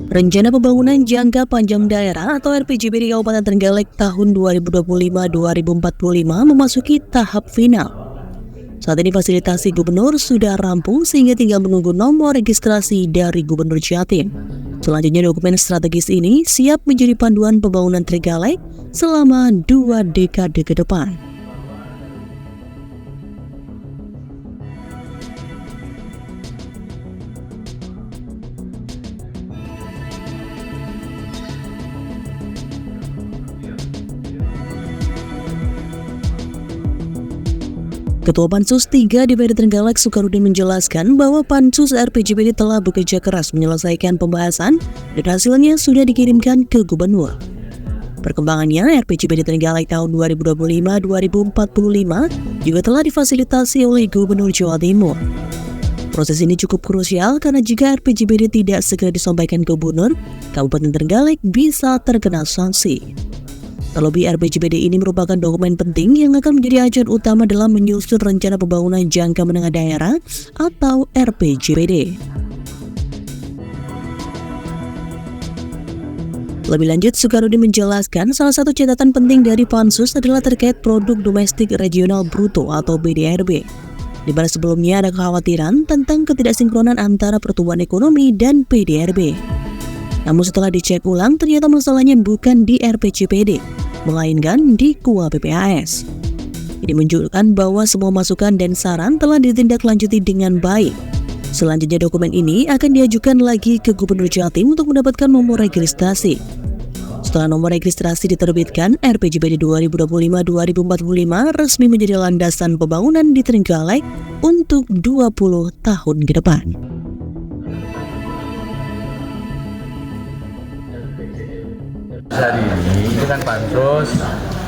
Rencana Pembangunan Jangka Panjang Daerah atau RPJPD Kabupaten Trenggalek tahun 2025-2045 memasuki tahap final. Saat ini fasilitasi gubernur sudah rampung sehingga tinggal menunggu nomor registrasi dari Gubernur Jatim. Selanjutnya dokumen strategis ini siap menjadi panduan pembangunan Trenggalek selama 2 dekade ke depan. Ketua Pansus 3 DPRD Trenggalek Sukarudin menjelaskan bahwa Pansus RPJPD telah bekerja keras menyelesaikan pembahasan dan hasilnya sudah dikirimkan ke Gubernur. Perkembangannya, RPJPD Trenggalek tahun 2025-2045 juga telah difasilitasi oleh Gubernur Jawa Timur. Proses ini cukup krusial karena jika RPJPD tidak segera disampaikan ke Gubernur, Kabupaten Trenggalek bisa terkena sanksi. Terlebih RPJPD ini merupakan dokumen penting yang akan menjadi acuan utama dalam menyusun Rencana Pembangunan Jangka Menengah Daerah atau RPJPD. Lebih lanjut, Sukarudin menjelaskan salah satu catatan penting dari Pansus adalah terkait produk domestik regional bruto atau PDRB, di mana sebelumnya ada kekhawatiran tentang ketidaksinkronan antara pertumbuhan ekonomi dan PDRB. Namun setelah dicek ulang, ternyata masalahnya bukan di RPJPD, melainkan di KUA PPAS. Ini menunjukkan bahwa semua masukan dan saran telah ditindaklanjuti dengan baik. Selanjutnya dokumen ini akan diajukan lagi ke Gubernur Jatim untuk mendapatkan nomor registrasi. Setelah nomor registrasi diterbitkan, RPJPD 2025-2045 resmi menjadi landasan pembangunan di Trenggalek untuk 20 tahun ke depan. Hari ini kan Pansus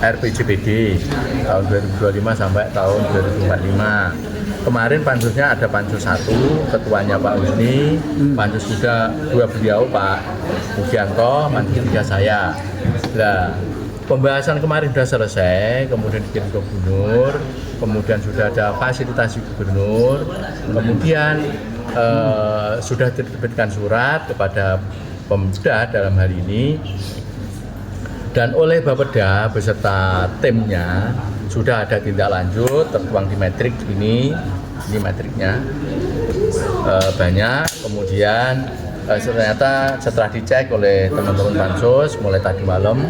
RPJPD tahun 2025 sampai tahun 2045. Kemarin Pansusnya ada Pansus 1, ketuanya Pak Husni, Pansus juga 2 beliau Pak Mugianto, Pansus 3 saya. Nah, pembahasan kemarin sudah selesai, kemudian dikirim ke Gubernur, kemudian sudah ada fasilitasi Gubernur, kemudian sudah diterbitkan surat kepada Pemda dalam hal ini. Dan oleh Bapeda beserta timnya sudah ada tindak lanjut tertuang di metrik ini metriknya banyak. Kemudian ternyata setelah dicek oleh teman-teman Pansus mulai tadi malam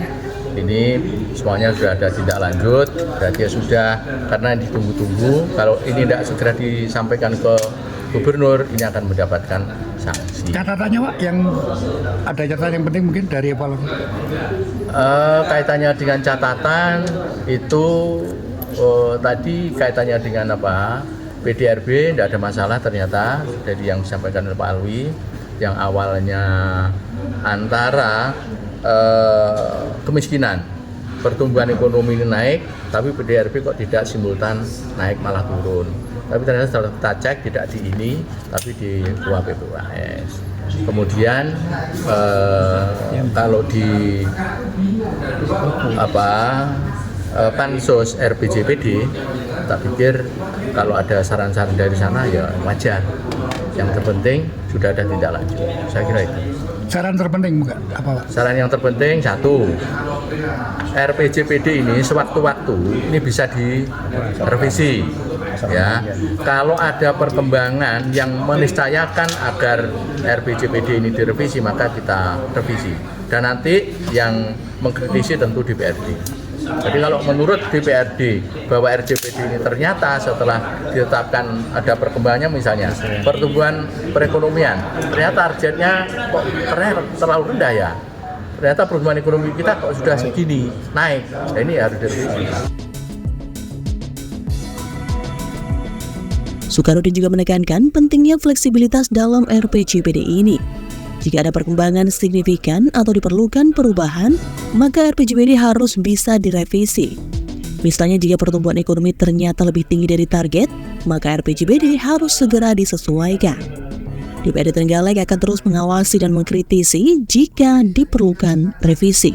ini semuanya sudah ada tindak lanjut, berarti ya sudah, karena ditunggu-tunggu. Kalau ini tidak segera disampaikan ke Gubernur, ini akan mendapatkan sanksi. Catatannya Pak, yang ada catatan yang penting mungkin dari evaluasi? Kaitannya dengan catatan itu tadi kaitannya dengan apa? PDRB tidak ada masalah ternyata dari yang disampaikan oleh Pak Alwi, yang awalnya antara kemiskinan, pertumbuhan ekonomi ini naik, tapi PDRB kok tidak simultan naik, malah turun. Tapi ternyata setelah kita cek tidak di ini, tapi di KUA PPAS. Kemudian kalau di Pansus RPJPD, tak pikir kalau ada saran-saran dari sana ya wajar. Yang terpenting sudah ada tindak lanjut. Saya kira itu. Saran terpenting bukan apa Pak? Saran yang terpenting satu, RPJPD ini sewaktu-waktu ini bisa direvisi. Ya, kalau ada perkembangan yang meniscayakan agar RPJPD ini direvisi, maka kita revisi. Dan nanti yang mengkritisi tentu DPRD. Jadi kalau menurut DPRD bahwa RPJPD ini ternyata setelah ditetapkan ada perkembangannya, misalnya pertumbuhan perekonomian, ternyata targetnya kok terlalu rendah ya. Ternyata pertumbuhan ekonomi kita kok sudah segini naik. Nah, ini harus direvisi. Sukarudin juga menekankan pentingnya fleksibilitas dalam RPJPD ini. Jika ada perkembangan signifikan atau diperlukan perubahan, maka RPJPD harus bisa direvisi. Misalnya jika pertumbuhan ekonomi ternyata lebih tinggi dari target, maka RPJPD harus segera disesuaikan. DPRD Trenggalek akan terus mengawasi dan mengkritisi jika diperlukan revisi.